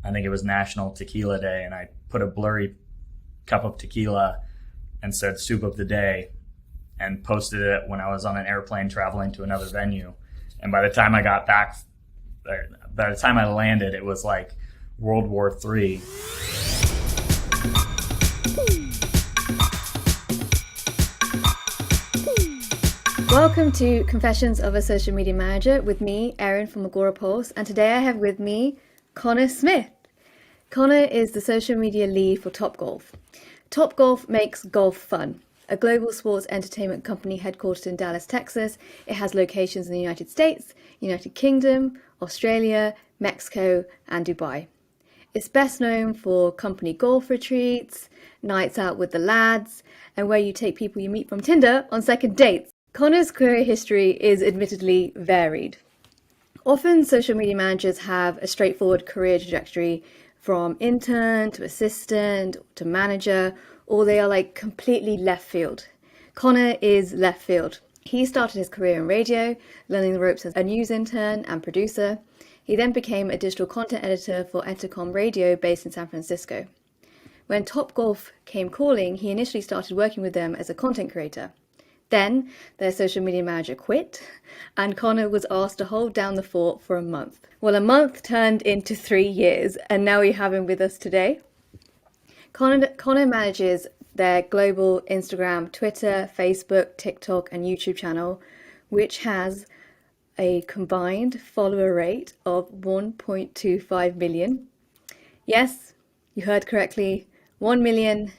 I think it was National Tequila Day, and I put a blurry cup of tequila and said soup of the day and posted it when I was on an airplane traveling to another venue. And by the time I got back, by the time I landed, it was like World War III. Welcome to Confessions of a Social Media Manager with me, Erin from Agorapulse, and today I have with me Connor Smith. Connor is the social media lead for Topgolf. Topgolf makes golf fun. A global sports entertainment company headquartered in Dallas, Texas, it has locations in the United States, United Kingdom, Australia, Mexico, and Dubai. It's best known for company golf retreats, nights out with the lads, and where you take people you meet from Tinder on second dates. Connor's career history is admittedly varied. Often social media managers have a straightforward career trajectory from intern to assistant to manager, or they are like completely left field. Connor is left field. He started his career in radio, learning the ropes as a news intern and producer. He then became a digital content editor for Entercom Radio based in San Francisco. When Topgolf came calling, he initially started working with them as a content creator. Then their social media manager quit, and Connor was asked to hold down the fort for a month. Well, a month turned into 3 years, and now we have him with us today. Connor manages their global Instagram, Twitter, Facebook, TikTok, and YouTube channel, which has a combined follower rate of 1.25 million. Yes, you heard correctly, 1 million,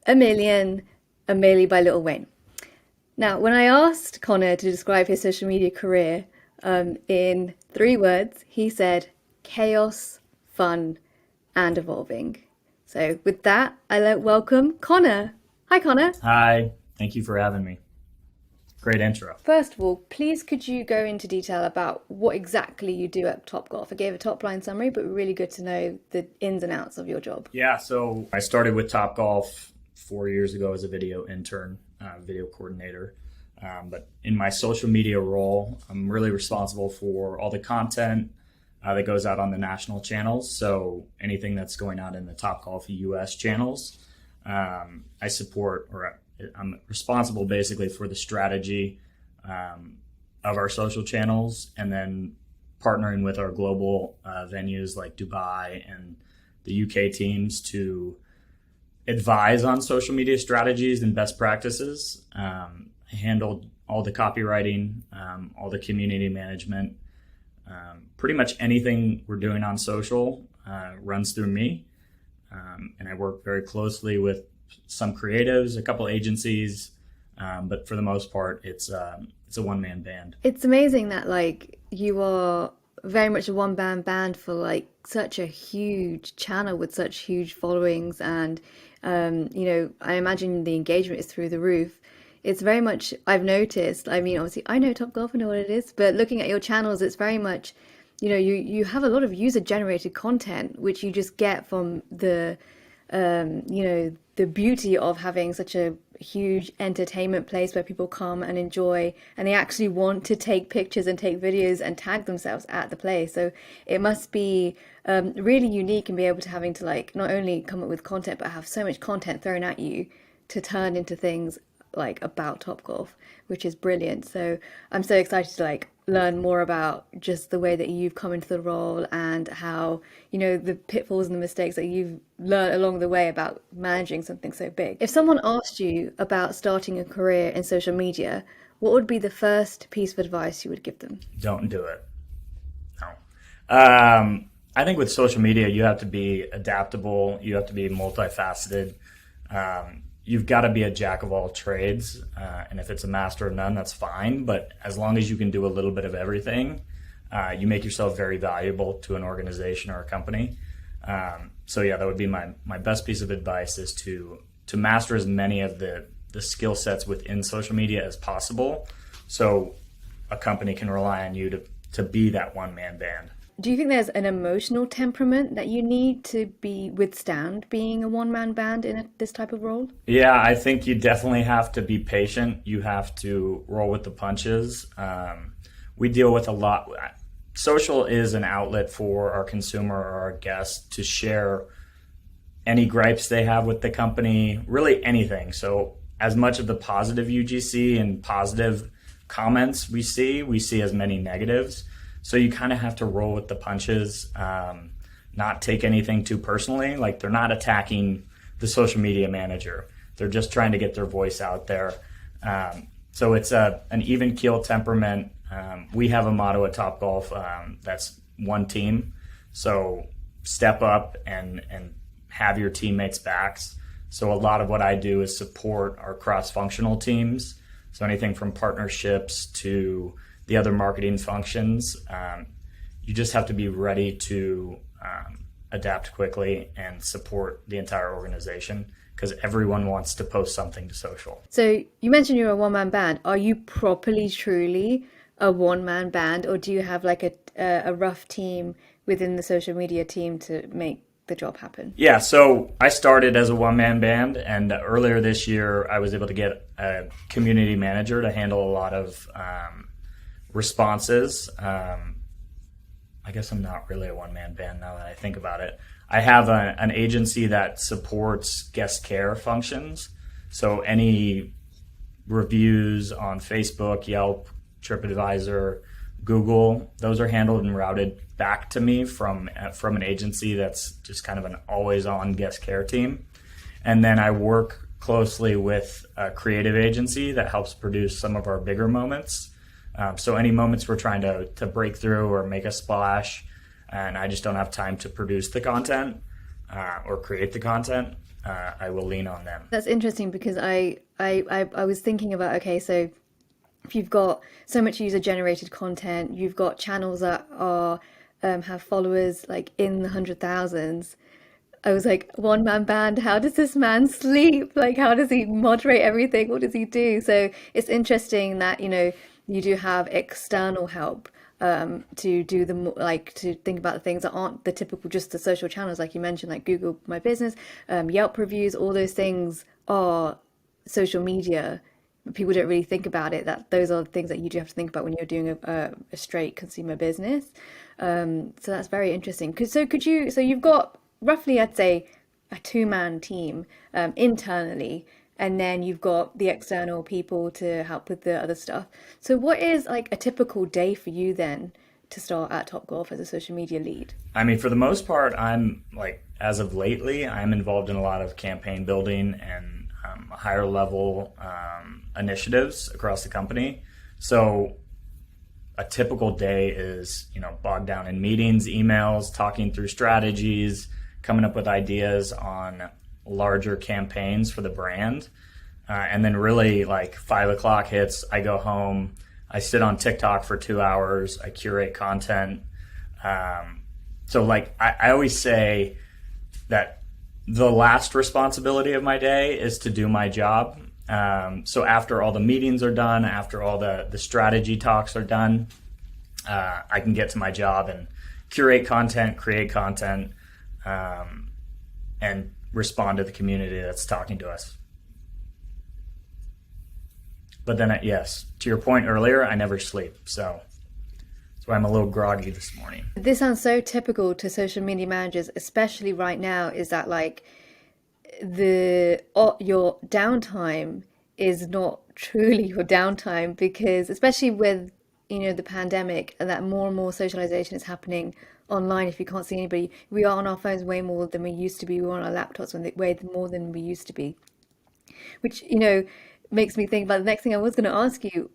a million, a milli by Lil Wayne. Now, when I asked Connor to describe his social media career in 3 words, he said chaos, fun, and evolving. So with that, I welcome Connor. Hi, Connor. Hi, thank you for having me. Great intro. First of all, please could you go into detail about what exactly you do at Topgolf? I gave a top line summary, but really good to know the ins and outs of your job. Yeah, so I started with Topgolf 4 years ago as a video intern, video coordinator. But in my social media role, I'm really responsible for all the content that goes out on the national channels. So anything that's going out in the Topgolf US channels, I support, or I'm responsible basically for the strategy of our social channels, and then partnering with our global venues like Dubai and the UK teams to advise on social media strategies and best practices. I handled all the copywriting, all the community management. Pretty much anything we're doing on social runs through me. And I work very closely with some creatives, a couple agencies, but for the most part, it's a one-man band. It's amazing that like you are very much a one-man band for like such a huge channel with such huge followings, and I imagine the engagement is through the roof. It's very much, I've noticed, I mean, obviously I know Topgolf, I know what it is, but looking at your channels, it's very much, you have a lot of user-generated content, which you just get from the beauty of having such a huge entertainment place where people come and enjoy, and they actually want to take pictures and take videos and tag themselves at the place. So it must be really unique and be able to having to like not only come up with content, but have so much content thrown at you to turn into things like about Topgolf, which is brilliant. So I'm so excited to like learn more about just the way that you've come into the role and how, the pitfalls and the mistakes that you've learned along the way about managing something so big. If someone asked you about starting a career in social media, what would be the first piece of advice you would give them? Don't do it. No. I think with social media, you have to be adaptable. You have to be multifaceted. You've got to be a jack of all trades. And if it's a master of none, that's fine. But as long as you can do a little bit of everything, you make yourself very valuable to an organization or a company. So yeah, that would be my best piece of advice, is to master as many of the skill sets within social media as possible, so a company can rely on you to be that one-man band. Do you think there's an emotional temperament that you need to withstand being a one-man band in this type of role? Yeah, I think you definitely have to be patient. You have to roll with the punches. We deal with a lot. social is an outlet for our consumer or our guest to share any gripes they have with the company, really anything. So as much of the positive UGC and positive comments we see as many negatives. So you kind of have to roll with the punches, not take anything too personally. Like, they're not attacking the social media manager. They're just trying to get their voice out there. So it's an even keel temperament. We have a motto at Topgolf that's one team. So step up and have your teammates' backs. So a lot of what I do is support our cross-functional teams. So anything from partnerships to the other marketing functions, you just have to be ready to adapt quickly and support the entire organization, because everyone wants to post something to social. So you mentioned you're a one-man band. Are you properly, truly a one-man band, or do you have like a rough team within the social media team to make the job happen? Yeah, so I started as a one-man band, and earlier this year I was able to get a community manager to handle a lot of responses. I guess I'm not really a one-man band now that I think about it. I have an agency that supports guest care functions. So any reviews on Facebook, Yelp, TripAdvisor, Google, those are handled and routed back to me from an agency that's just kind of an always-on guest care team. And then I work closely with a creative agency that helps produce some of our bigger moments. So any moments we're trying to break through or make a splash, and I just don't have time to produce the content or create the content, I will lean on them. That's interesting, because I was thinking about, okay, so if you've got so much user-generated content, you've got channels that are have followers like in the 100,000s. I was like, one-man band, how does this man sleep? Like, how does he moderate everything? What does he do? So it's interesting that, you do have external help to do to think about the things that aren't the typical, just the social channels, like you mentioned, like Google My Business, Yelp reviews, all those things are social media. People don't really think about it, that those are the things that you do have to think about when you're doing a straight consumer business. So that's very interesting. So you've got roughly, I'd say, a two-man team internally, and then you've got the external people to help with the other stuff. So what is like a typical day for you then to start at Topgolf as a social media lead? I mean, for the most part, I'm like, as of lately, I'm involved in a lot of campaign building and higher level initiatives across the company. So a typical day is, bogged down in meetings, emails, talking through strategies, coming up with ideas on larger campaigns for the brand. And then really, like, 5 o'clock hits, I go home, I sit on TikTok for 2 hours, I curate content. So like, I always say that the last responsibility of my day is to do my job. So after all the meetings are done, after all the strategy talks are done, I can get to my job and curate content, create content, and respond to the community that's talking to us. But then, yes, to your point earlier, I never sleep. So that's why I'm a little groggy this morning. This sounds so typical to social media managers, especially right now, is that like your downtime is not truly your downtime, because especially with the pandemic, and that more and more socialization is happening online. If you can't see anybody, we are on our phones way more than we used to be. We're on our laptops way more than we used to be, which makes me think about the next thing I was going to ask you.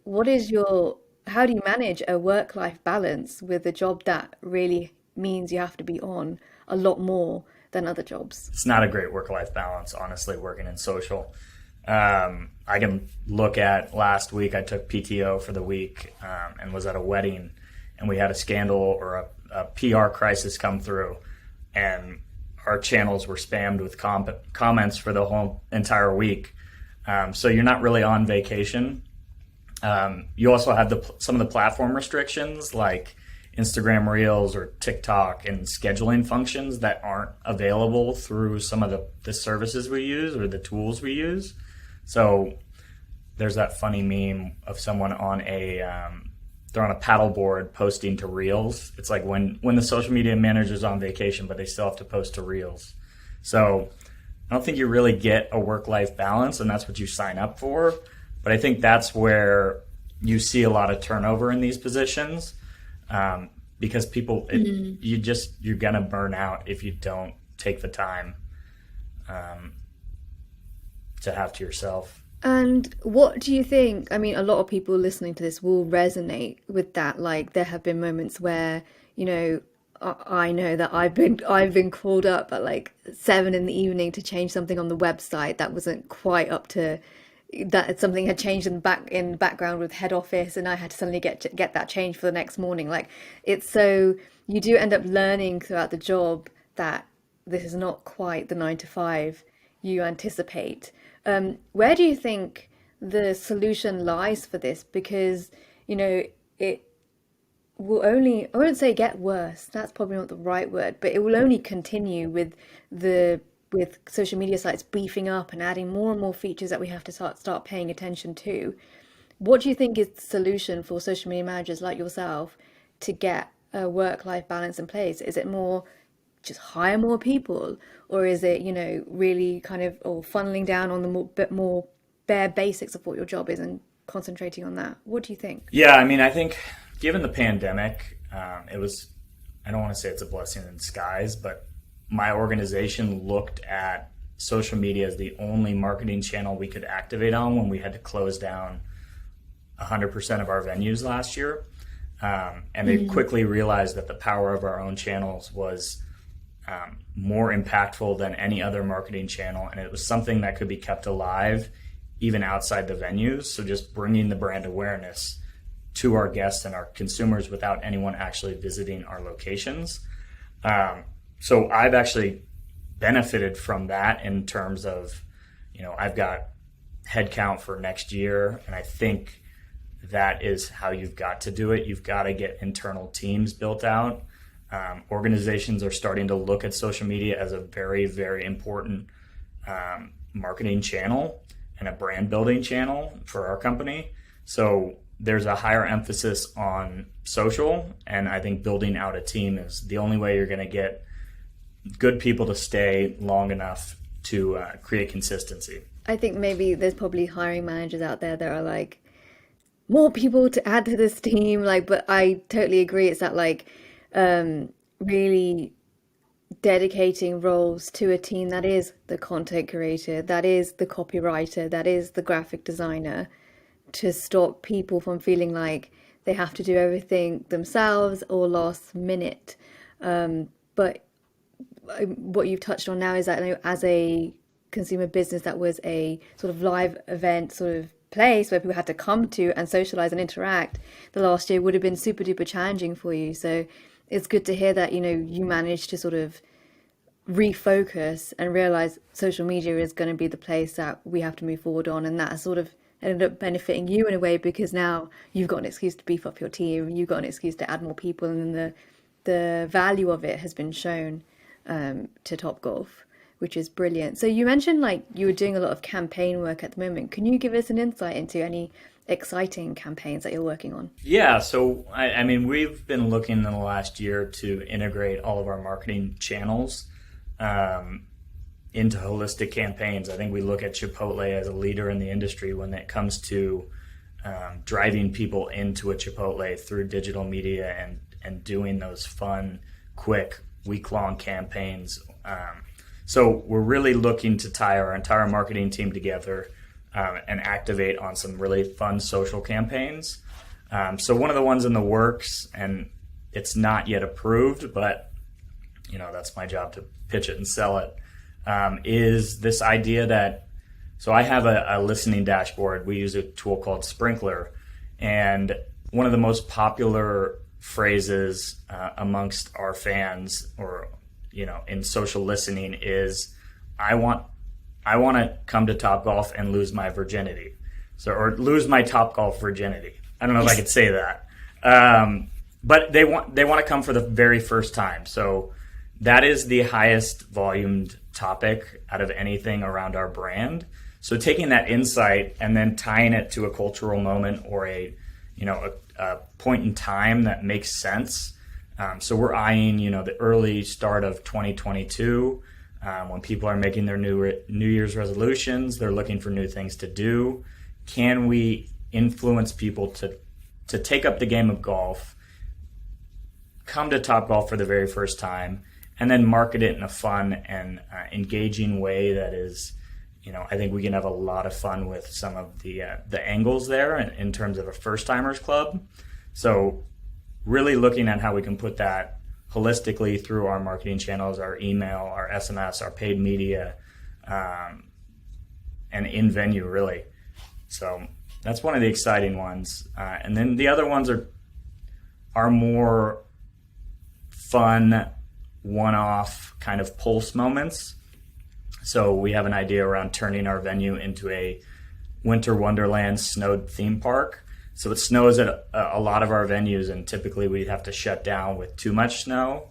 How do you manage a work-life balance with a job that really means you have to be on a lot more than other jobs? It's not a great work-life balance, honestly, working in social. I can look at last week, I took PTO for the week and was at a wedding, and we had a scandal or a PR crisis come through, and our channels were spammed with comments for the whole entire week. So you're not really on vacation. You also have some of the platform restrictions, like Instagram Reels or TikTok, and scheduling functions that aren't available through some of the services we use or the tools we use. So there's that funny meme of someone on a they're on a paddleboard posting to reels. It's like when the social media manager's on vacation, but they still have to post to reels. So I don't think you really get a work-life balance, and that's what you sign up for. But I think that's where you see a lot of turnover in these positions, because people, you're gonna burn out if you don't take the time to have to yourself. And what do you think? I mean, a lot of people listening to this will resonate with that. Like, there have been moments where, I know that I've been called up at like 7 in the evening to change something on the website that wasn't quite up to that. Something had changed in the background with head office, and I had to suddenly get that changed for the next morning. Like, it's so you do end up learning throughout the job that this is not quite the 9 to 5 you anticipate. Where do you think the solution lies for this? Because, it will only, I won't say get worse, that's probably not the right word, but it will only continue with social media sites beefing up and adding more and more features that we have to start paying attention to. What do you think is the solution for social media managers like yourself to get a work-life balance in place? Is it more just hire more people, or is it, really kind of or funneling down on the bit more bare basics of what your job is and concentrating on that? What do you think? Yeah, I mean, I think given the pandemic, it was, I don't want to say it's a blessing in disguise, but my organization looked at social media as the only marketing channel we could activate on when we had to close down 100% of our venues last year. And they quickly realized that the power of our own channels was more impactful than any other marketing channel. And it was something that could be kept alive even outside the venues. So just bringing the brand awareness to our guests and our consumers without anyone actually visiting our locations. So I've actually benefited from that in terms of, I've got headcount for next year. And I think that is how you've got to do it. You've got to get internal teams built out. Organizations are starting to look at social media as a very, very important marketing channel and a brand building channel for our company. So there's a higher emphasis on social, and I think building out a team is the only way you're going to get good people to stay long enough to create consistency. I think maybe there's probably hiring managers out there that are like, more people to add to this team. Like, but I totally agree. It's that like, really dedicating roles to a team that is the content creator, that is the copywriter, that is the graphic designer, to stop people from feeling like they have to do everything themselves or last minute. But what you've touched on now is that, as a consumer business that was a sort of live event sort of place where people had to come to and socialize and interact, the last year would have been super duper challenging for you. So it's good to hear that, you managed to sort of refocus and realize social media is going to be the place that we have to move forward on. And that sort of ended up benefiting you in a way, because now you've got an excuse to beef up your team, you've got an excuse to add more people, and then the value of it has been shown to Topgolf, which is brilliant. So you mentioned like you were doing a lot of campaign work at the moment. Can you give us an insight into any exciting campaigns that you're working on? Yeah, so I mean, we've been looking in the last year to integrate all of our marketing channels into holistic campaigns. I think we look at Chipotle as a leader in the industry when it comes to driving people into a Chipotle through digital media and doing those fun, quick, week-long campaigns. So we're really looking to tie our entire marketing team together and activate on some really fun social campaigns. So one of the ones in the works, and it's not yet approved, but that's my job to pitch it and sell it, is this idea that, so I have a listening dashboard. We use a tool called Sprinkler, and one of the most popular phrases amongst our fans, or in social listening, is I want to come to Topgolf and lose my virginity. Or lose my Topgolf virginity. I don't know if I could say that. But they want to come for the very first time. So that is the highest volumed topic out of anything around our brand. So taking that insight and then tying it to a cultural moment or a a point in time that makes sense. So we're eyeing, the early start of 2022, when people are making their New Year's resolutions. They're looking for new things to do. Can we influence people to take up the game of golf, come to Topgolf for the very first time, and then market it in a fun and engaging way that is, I think we can have a lot of fun with some of the angles there in terms of a first-timers club. So really looking at how we can put that holistically through our marketing channels, our email, our SMS, our paid media, and in venue, really. So that's one of the exciting ones. And then the other ones are more fun, one-off kind of pulse moments. So we have an idea around turning our venue into a winter wonderland snowed theme park. So it snows at a lot of our venues, and typically we'd have to shut down with too much snow.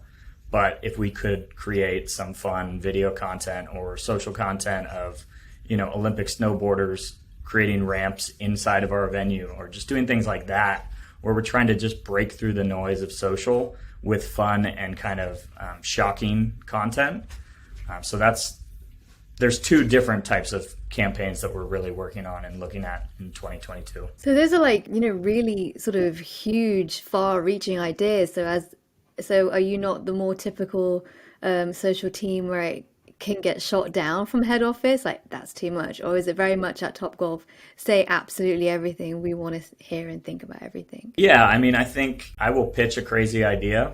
But if we could create some fun video content or social content of, Olympic snowboarders creating ramps inside of our venue, or just doing things like that, where we're trying to just break through the noise of social with fun and kind of shocking content. So there's two different types of campaigns that we're really working on and looking at in 2022. So those are really sort of huge, far-reaching ideas. So are you not the more typical social team where it can get shot down from head office? Like, that's too much? Or is it very much at Topgolf, say absolutely everything, we want to hear and think about everything? Yeah, I think I will pitch a crazy idea,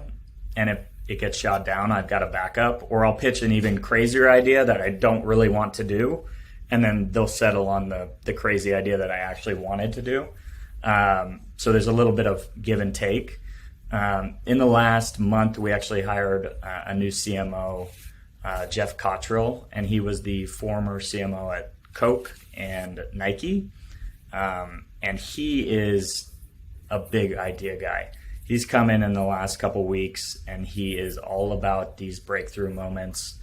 and if it gets shot down, I've got a backup, or I'll pitch an even crazier idea that I don't really want to do, and then they'll settle on the crazy idea that I actually wanted to do. So there's a little bit of give and take. In the last month, we actually hired a new CMO, Jeff Cottrell, and he was the former CMO at Coke and Nike. And he is a big idea guy. He's come in the last couple weeks, and he is all about these breakthrough moments,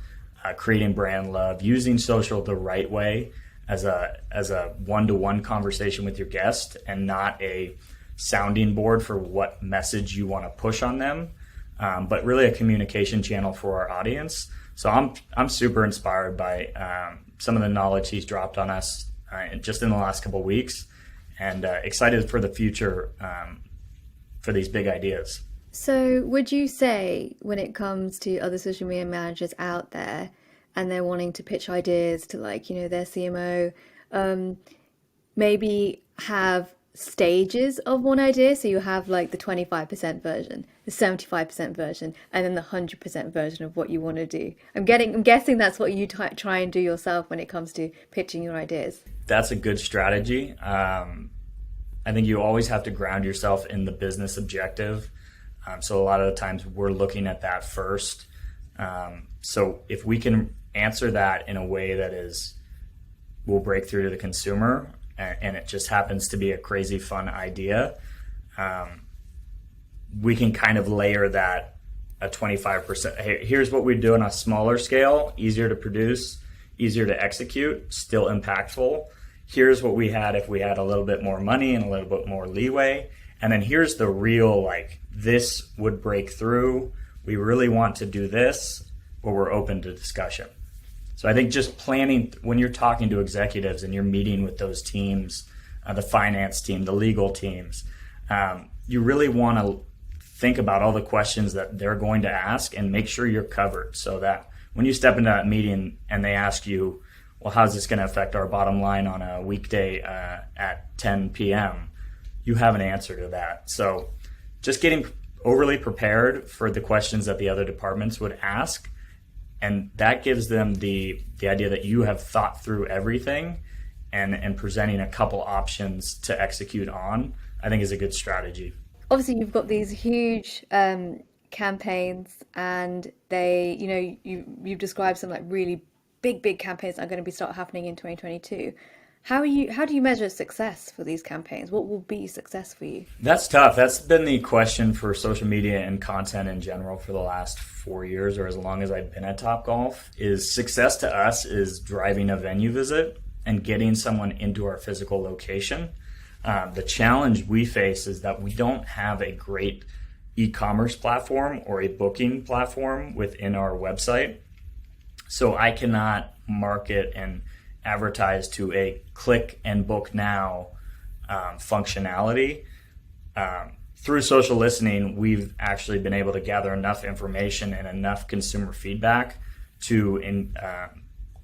creating brand love, using social the right way as a one-to-one conversation with your guest, and not a sounding board for what message you want to push on them, but really a communication channel for our audience. So I'm super inspired by some of the knowledge he's dropped on us just in the last couple weeks, and excited for the future for these big ideas. So would you say, when it comes to other social media managers out there and they're wanting to pitch ideas to their CMO, maybe have stages of one idea? So you have the 25% version, the 75% version, and then the 100% version of what you want to do. I'm guessing that's what you try and do yourself when it comes to pitching your ideas. That's a good strategy. I think you always have to ground yourself in the business objective. So a lot of the times we're looking at that first. So if we can answer that in a way that will break through to the consumer, and it just happens to be a crazy fun idea, we can kind of layer that a 25%. Hey, here's what we do on a smaller scale, easier to produce, easier to execute, still impactful. Here's what we had if we had a little bit more money and a little bit more leeway. And then here's the real, this would break through. We really want to do this, but we're open to discussion. So I think just planning, when you're talking to executives and you're meeting with those teams, the finance team, the legal teams, you really want to think about all the questions that they're going to ask and make sure you're covered, so that when you step into that meeting and they ask you, well, how's this going to affect our bottom line on a weekday at 10 p.m., you have an answer to that. So just getting overly prepared for the questions that the other departments would ask, and that gives them the idea that you have thought through everything, and presenting a couple options to execute on, I think is a good strategy. Obviously, you've got these huge campaigns, and you've described some really big campaigns that are going to start happening in 2022. How do you measure success for these campaigns? What will be success for you? That's tough. That's been the question for social media and content in general for the last 4 years, or as long as I've been at Topgolf. Is success to us is driving a venue visit and getting someone into our physical location. The challenge we face is that we don't have a great e-commerce platform or a booking platform within our website. So I cannot market and advertise to a click and book now functionality. Through social listening, we've actually been able to gather enough information and enough consumer feedback to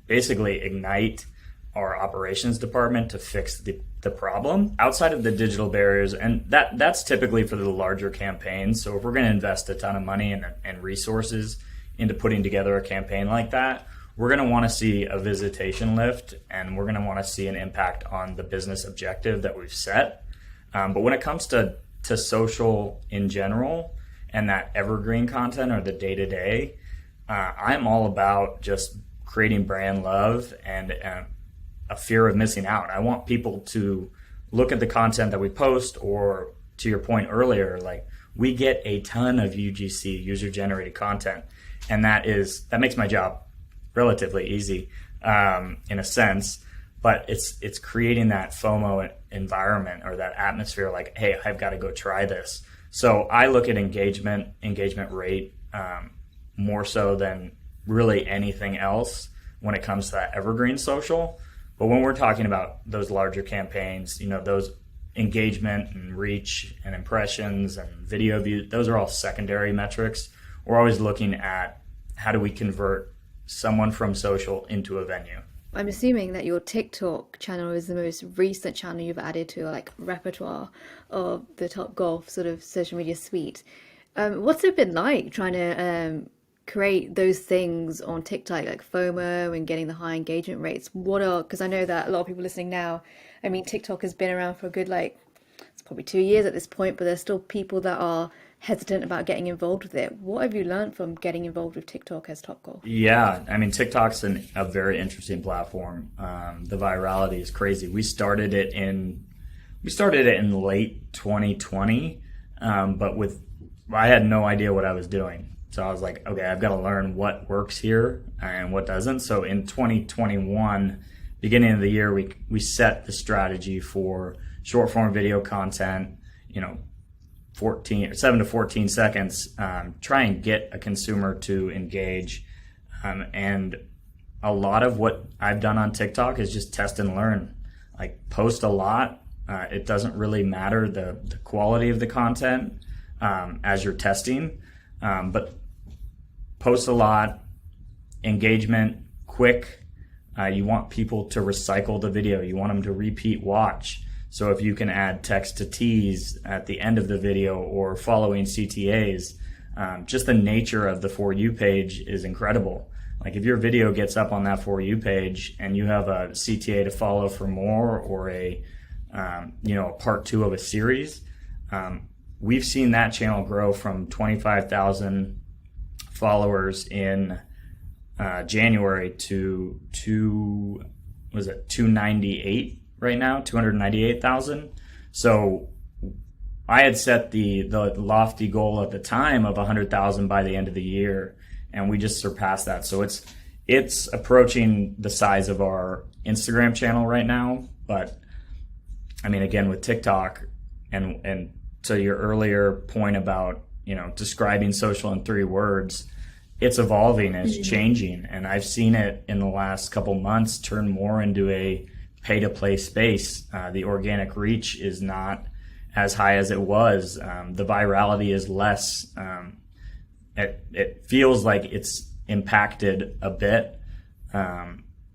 basically ignite our operations department to fix the problem outside of the digital barriers. And that's typically for the larger campaigns. So if we're going to invest a ton of money and resources into putting together a campaign like that, we're going to want to see a visitation lift, and we're going to want to see an impact on the business objective that we've set. But when it comes to social in general and that evergreen content or the day-to-day, I'm all about just creating brand love and a fear of missing out. I want people to look at the content that we post, or to your point earlier, like we get a ton of UGC, user-generated content, and that makes my job relatively easy in a sense, but it's creating that FOMO environment or that atmosphere like, hey, I've got to go try this. So I look at engagement rate more so than really anything else when it comes to that evergreen social. But when we're talking about those larger campaigns, those engagement and reach and impressions and video views, those are all secondary metrics. We're always looking at how do we convert someone from social into a venue. I'm assuming that your TikTok channel is the most recent channel you've added to your repertoire of the Topgolf sort of social media suite. What's it been like trying to create those things on TikTok, like FOMO and getting the high engagement rates? Because I know that a lot of people listening now, I mean, TikTok has been around for a good, it's probably 2 years at this point, but there's still people that are hesitant about getting involved with it. What have you learned from getting involved with TikTok as Topgolf? Yeah, I mean, TikTok's a very interesting platform. The virality is crazy. We started it in late 2020, but I had no idea what I was doing. So I was like, okay, I've got to learn what works here and what doesn't. So in 2021, beginning of the year, we set the strategy for short form video content, 7 to 14 seconds, try and get a consumer to engage. And a lot of what I've done on TikTok is just test and learn. Like, post a lot. It doesn't really matter the quality of the content as you're testing, but post a lot, engagement, quick. You want people to recycle the video. You want them to repeat watch. So if you can add text to tease at the end of the video or following CTAs, just the nature of the For You page is incredible. Like, if your video gets up on that For You page and you have a CTA to follow for more, or a part 2 of a series, we've seen that channel grow from 25,000 followers in January to 298 right now, 298,000. So I had set the lofty goal at the time of 100,000 by the end of the year, and we just surpassed that. So it's approaching the size of our Instagram channel right now. But I mean, again, with TikTok, and to your earlier point about describing social in 3 words, it's evolving, it's changing, and I've seen it in the last couple months turn more into a pay-to-play space. The organic reach is not as high as it was. The virality is less. It feels like it's impacted a bit.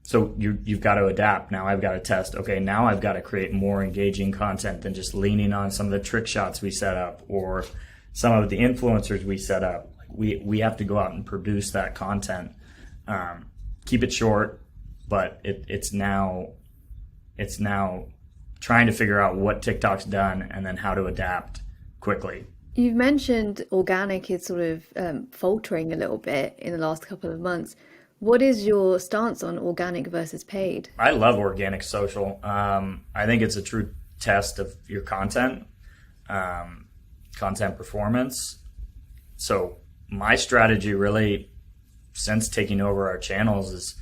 So you've got to adapt. Now I've got to test. Okay, now I've got to create more engaging content than just leaning on some of the trick shots we set up or some of the influencers we set up. We have to go out and produce that content. Keep it short, but it's now trying to figure out what TikTok's done and then how to adapt quickly. You've mentioned organic is sort of faltering a little bit in the last couple of months. What is your stance on organic versus paid? I love organic social. I think it's a true test of your content performance. So my strategy really, since taking over our channels, is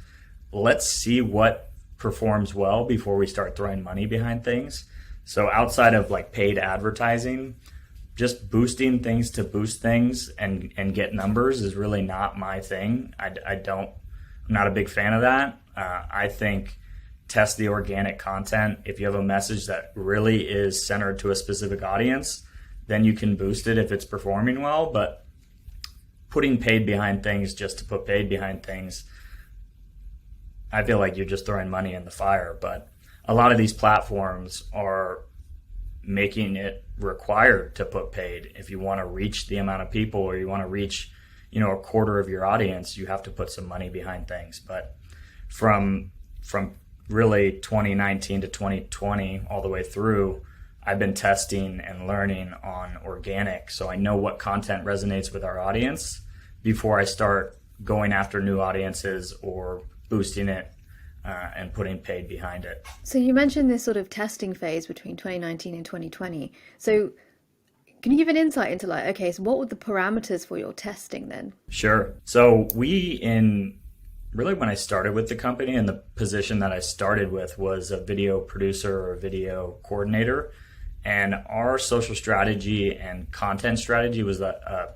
let's see what performs well before we start throwing money behind things. So outside of like paid advertising, just boosting things to boost things and get numbers is really not my thing. I'm not a big fan of that. I think test the organic content. If you have a message that really is centered to a specific audience, then you can boost it if it's performing well. But putting paid behind things just to put paid behind things, I feel like you're just throwing money in the fire. But a lot of these platforms are making it required to put paid. If you want to reach the amount of people, or you want to reach, a quarter of your audience, you have to put some money behind things. But from really 2019 to 2020 all the way through, I've been testing and learning on organic, so I know what content resonates with our audience before I start going after new audiences or boosting it and putting paid behind it. So you mentioned this sort of testing phase between 2019 and 2020. So can you give an insight into so what were the parameters for your testing then? Sure. So really when I started with the company, and the position that I started with was a video producer or a video coordinator. And our social strategy and content strategy was a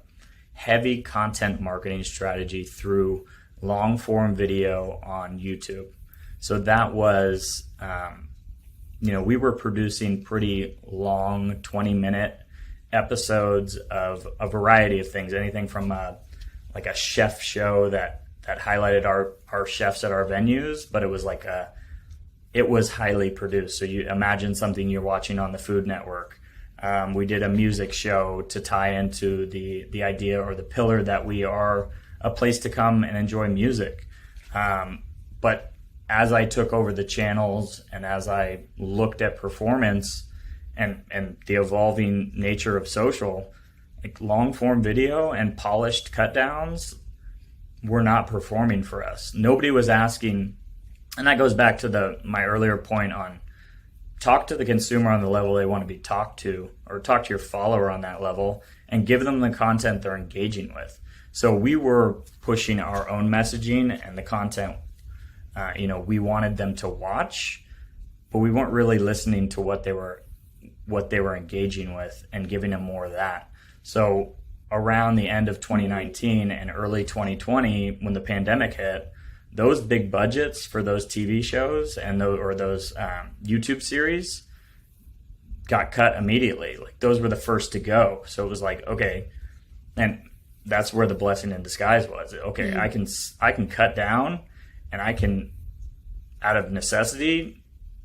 heavy content marketing strategy through long form video on YouTube. So that was, we were producing pretty long 20-minute episodes of a variety of things, anything from a chef show that highlighted our chefs at our venues, but it was highly produced. So you imagine something you're watching on the Food Network. We did a music show to tie into the idea or the pillar that we are a place to come and enjoy music. But as I took over the channels and as I looked at performance and the evolving nature of social, long form video and polished cut downs were not performing for us. Nobody was asking, and that goes back to my earlier point on talk to the consumer on the level they want to be talked to, or talk to your follower on that level and give them the content they're engaging with. So we were pushing our own messaging and the content, we wanted them to watch, but we weren't really listening to what they were engaging with and giving them more of that. So around the end of 2019 and early 2020, when the pandemic hit, those big budgets for those TV shows and those YouTube series got cut immediately. Those were the first to go. So it was okay, and that's where the blessing in disguise was. Okay, mm-hmm. I can cut down, and I can, out of necessity,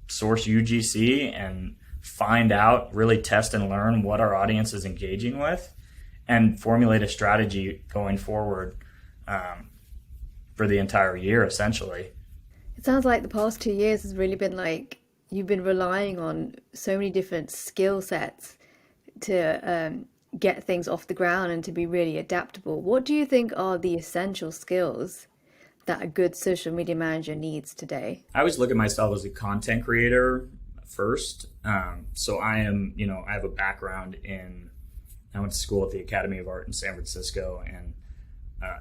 source UGC and find out, really test and learn what our audience is engaging with, and formulate a strategy going forward for the entire year, essentially. It sounds like the past 2 years has really been you've been relying on so many different skill sets to get things off the ground and to be really adaptable. What do you think are the essential skills that a good social media manager needs today? I always look at myself as a content creator first. So I am, I have a background I went to school at the Academy of Art in San Francisco, and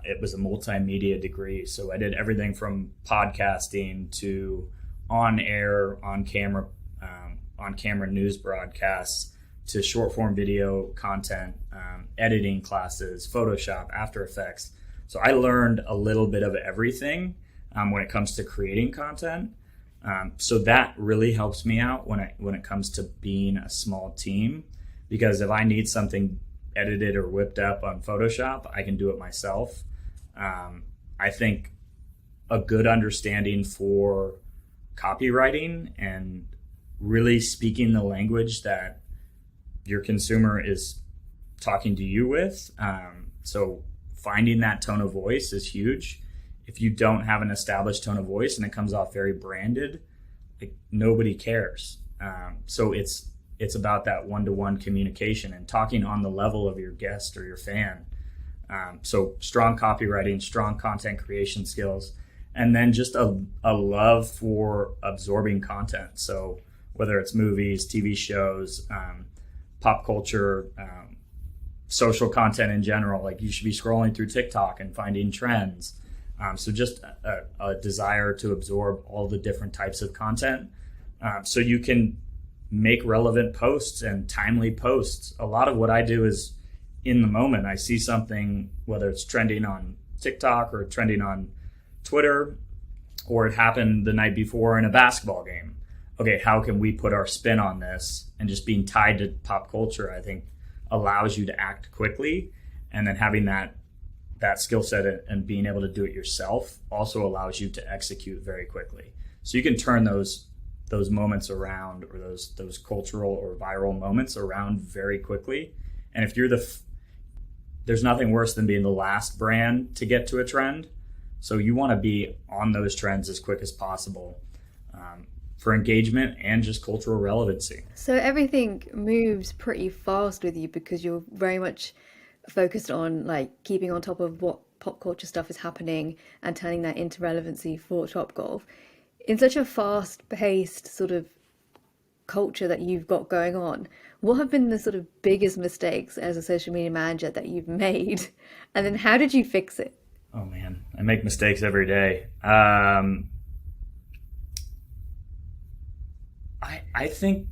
it was a multimedia degree. So I did everything from podcasting to on-air, on-camera news broadcasts to short-form video content, editing classes, Photoshop, After Effects. So I learned a little bit of everything when it comes to creating content. So that really helps me out when it comes to being a small team, because if I need something edited or whipped up on Photoshop, I can do it myself. I think a good understanding for copywriting and really speaking the language that your consumer is talking to you with. So finding that tone of voice is huge. If you don't have an established tone of voice and it comes off very branded, nobody cares. So it's about that one-to-one communication and talking on the level of your guest or your fan. So strong copywriting, strong content creation skills, and then just a love for absorbing content. So whether it's movies, TV shows, pop culture, social content in general, you should be scrolling through TikTok and finding trends. So just a desire to absorb all the different types of content, so you can make relevant posts and timely posts. A lot of what I do is in the moment. I see something, whether it's trending on TikTok or trending on Twitter, or it happened the night before in a basketball game. Okay, how can we put our spin on this? And just being tied to pop culture, I think, allows you to act quickly. And then having that skill set and being able to do it yourself also allows you to execute very quickly. So you can turn those moments around, or those cultural or viral moments around very quickly. And if you're there's nothing worse than being the last brand to get to a trend. So you want to be on those trends as quick as possible, for engagement and just cultural relevancy. So everything moves pretty fast with you because you're very much focused on like keeping on top of what pop culture stuff is happening and turning that into relevancy for Topgolf. In such a fast-paced sort of culture that you've got going on, what have been the sort of biggest mistakes as a social media manager that you've made? And then how did you fix it? Oh man, I make mistakes every day. I think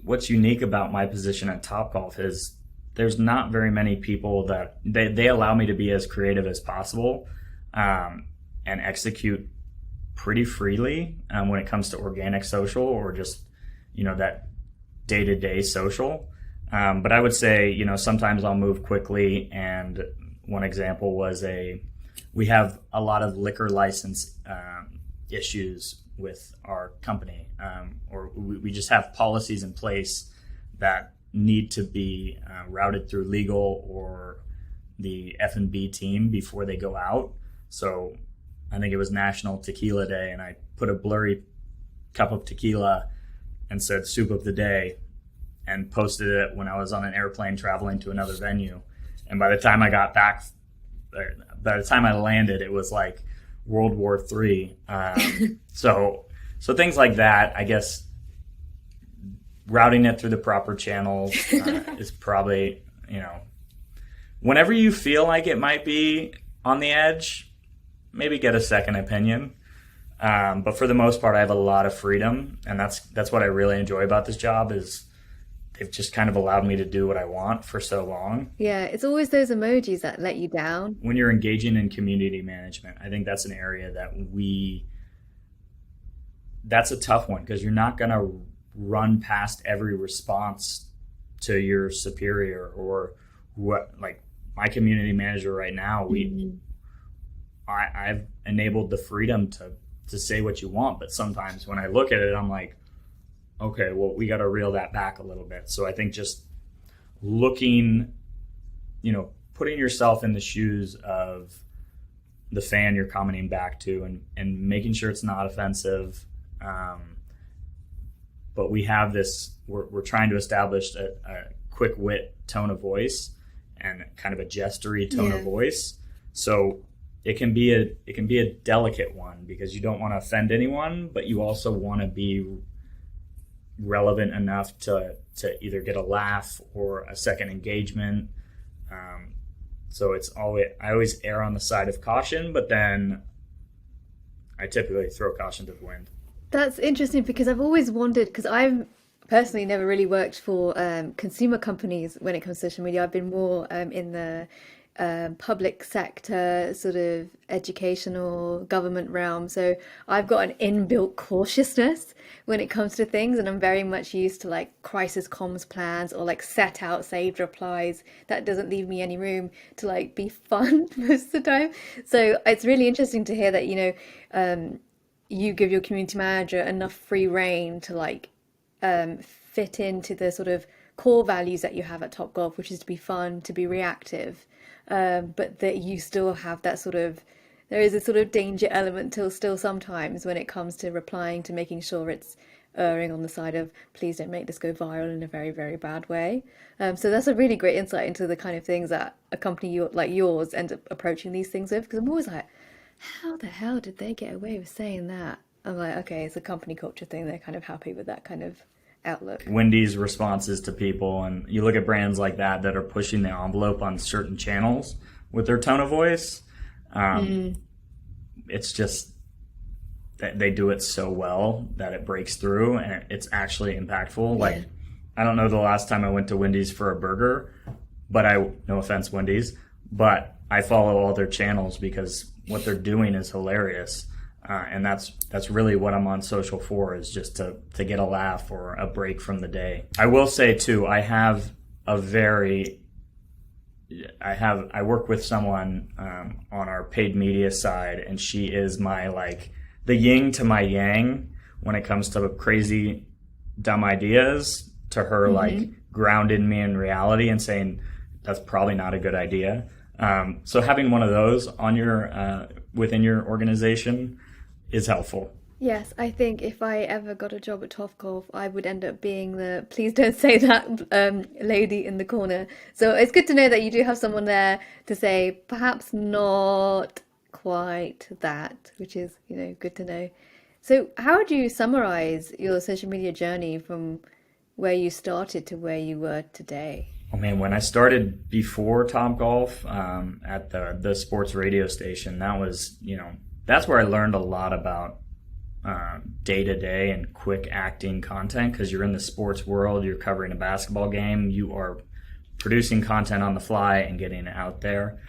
what's unique about my position at Topgolf is there's not very many people that they allow me to be as creative as possible, and execute pretty freely when it comes to organic social or just, that day-to-day social. But I would say, sometimes I'll move quickly. And one example was we have a lot of liquor license issues with our company, or we just have policies in place that need to be routed through legal or the F&B team before they go out. So I think it was National Tequila Day, and I put a blurry cup of tequila and said soup of the day, and posted it when I was on an airplane traveling to another venue. And by the time I got back, by the time I landed, it was like World War III. So things like that, I guess, routing it through the proper channels is probably, whenever you feel like it might be on the edge, maybe get a second opinion. But for the most part, I have a lot of freedom, and that's what I really enjoy about this job is they've just kind of allowed me to do what I want for so long. Yeah, it's always those emojis that let you down. When you're engaging in community management, I think that's an area that's a tough one, because you're not going to run past every response to your superior or what. Like my community manager right now, I've enabled the freedom to say what you want, but sometimes when I look at it, I'm like, okay, well, we got to reel that back a little bit. So I think just looking, putting yourself in the shoes of the fan you're commenting back to, and making sure it's not offensive. But we have this, we're trying to establish a quick wit tone of voice and kind of a gestury tone of voice. So it can be a delicate one, because you don't want to offend anyone, but you also want to be relevant enough to either get a laugh or a second engagement. So I always err on the side of caution, but then I typically throw caution to the wind. That's interesting, because I've always wondered, because I've personally never really worked for consumer companies when it comes to social media. I've been more in the public sector, sort of educational government realm. So I've got an inbuilt cautiousness when it comes to things, and I'm very much used to like crisis comms plans or like set out saved replies. That doesn't leave me any room to like be fun most of the time. So it's really interesting to hear that, you give your community manager enough free rein to like fit into the sort of core values that you have at Topgolf, which is to be fun, to be reactive, but that you still have that sort of, there is a sort of danger element till still sometimes when it comes to replying, to making sure it's erring on the side of please don't make this go viral in a very, very bad way. So that's a really great insight into the kind of things that a company like yours end up approaching these things with, because I'm always like, how the hell did they get away with saying that? I'm like, okay, it's a company culture thing. They're kind of happy with that kind of outlook. Wendy's responses to people, and you look at brands like that are pushing the envelope on certain channels with their tone of voice. It's just, they do it so well that it breaks through and it's actually impactful. Yeah. Like, I don't know the last time I went to Wendy's for a burger, but no offense, Wendy's, but I follow all their channels because what they're doing is hilarious. And that's really what I'm on social for, is just to get a laugh or a break from the day. I will say too, I work with someone on our paid media side, and she is my, like, the yin to my yang when it comes to crazy, dumb ideas, to her, like, grounding me in reality and saying that's probably not a good idea. So having one of those on within your organization is helpful. Yes, I think if I ever got a job at Topgolf, I would end up being the please don't say that lady in the corner. So it's good to know that you do have someone there to say perhaps not quite that, which is, good to know. So how would you summarize your social media journey from where you started to where you were today? Oh man, when I started before Topgolf at the sports radio station, that was, that's where I learned a lot about day-to-day and quick acting content, because you're in the sports world, you're covering a basketball game, you are producing content on the fly and getting it out there.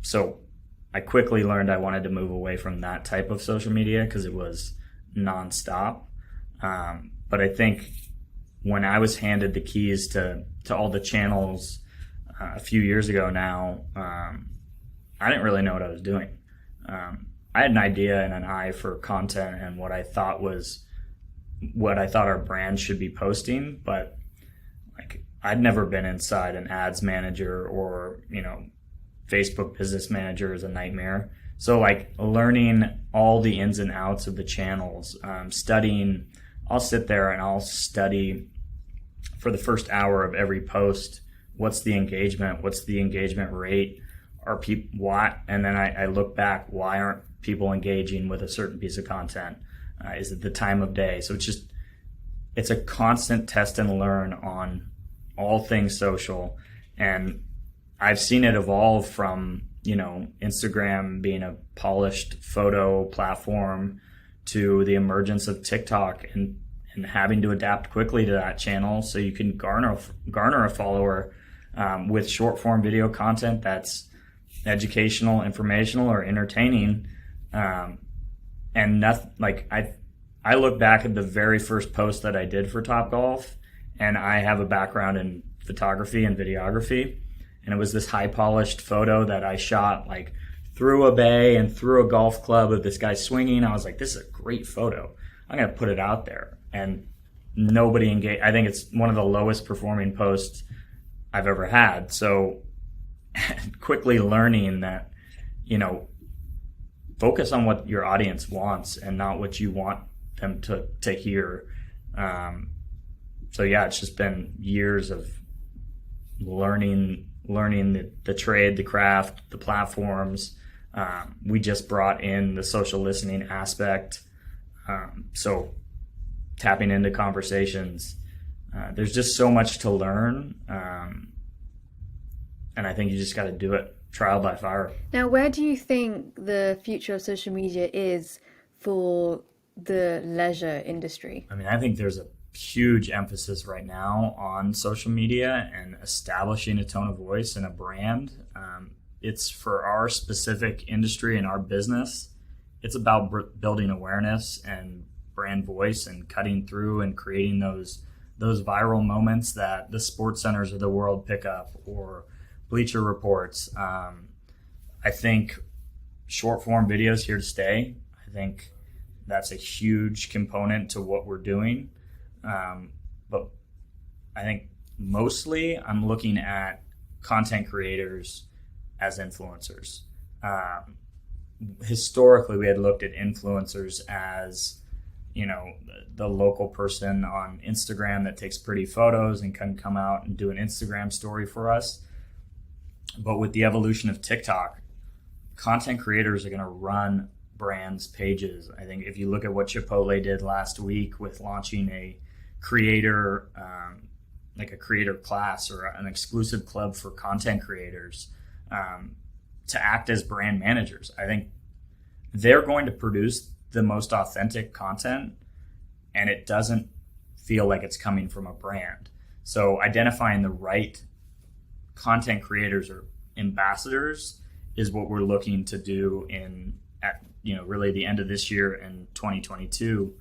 So I quickly learned I wanted to move away from that type of social media because it was nonstop. But I think when I was handed the keys to all the channels a few years ago now, I didn't really know what I was doing. I had an idea and an eye for content and what I thought our brand should be posting, but like, I'd never been inside an ads manager, or Facebook business manager is a nightmare. So like, learning all the ins and outs of the channels, studying. I'll sit there and I'll study for the first hour of every post. What's the engagement? What's the engagement rate? Are people what? And then I look back. Why aren't people engaging with a certain piece of content? Is it the time of day? So it's a constant test and learn on all things social. And I've seen it evolve from, Instagram being a polished photo platform to the emergence of TikTok and having to adapt quickly to that channel so you can garner a follower with short form video content that's educational, informational, or entertaining. And nothing, like, I look back at the very first post that I did for Topgolf, and I have a background in photography and videography, and it was this high polished photo that I shot like through a bay and through a golf club of this guy swinging. I was like, this is a great photo. I'm going to put it out there. And nobody engaged. I think it's one of the lowest performing posts I've ever had. So quickly learning that, focus on what your audience wants and not what you want them to hear. So yeah, it's just been years of learning the trade, the craft, the platforms. We just brought in the social listening aspect. So tapping into conversations. There's just so much to learn. And I think you just got to do it trial by fire. Now, where do you think the future of social media is for the leisure industry? I mean, I think there's a huge emphasis right now on social media and establishing a tone of voice and a brand. It's for our specific industry and our business. It's about building awareness and brand voice and cutting through and creating those viral moments that the sports centers of the world pick up, or Bleacher Reports. I think short form video is here to stay. I think that's a huge component to what we're doing. But I think mostly I'm looking at content creators as influencers. Historically, we had looked at influencers as, the local person on Instagram that takes pretty photos and can come out and do an Instagram story for us. But with the evolution of TikTok, content creators are going to run brands' pages. I think if you look at what Chipotle did last week with launching a creator, like a creator class or an exclusive club for content creators to act as brand managers, I think they're going to produce the most authentic content and it doesn't feel like it's coming from a brand. So identifying the right content creators or ambassadors is what we're looking to do at really the end of this year and 2022.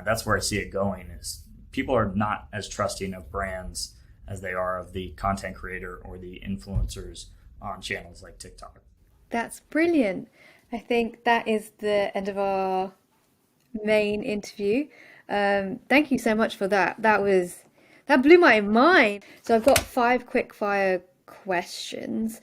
That's where I see it going, is people are not as trusting of brands as they are of the content creator or the influencers on channels like TikTok. That's brilliant. I think that is the end of our main interview. Thank you so much for that. That blew my mind. So I've got 5 quick fire questions.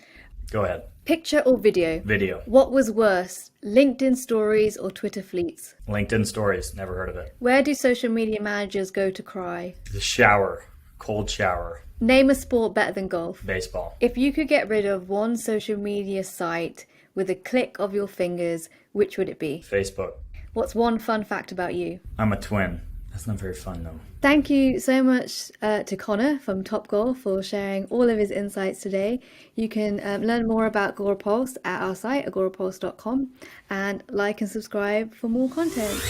Go ahead. Picture or video? Video. What was worse, LinkedIn stories or Twitter fleets? LinkedIn stories. Never heard of it. Where do social media managers go to cry? The shower. Cold shower. Name a sport better than golf. Baseball. If you could get rid of one social media site with a click of your fingers, which would it be? Facebook. What's one fun fact about you? I'm a twin. That's not very fun though. Thank you so much to Connor from Topgolf for sharing all of his insights today. You can learn more about Agorapulse at our site, agorapulse.com, and like and subscribe for more content.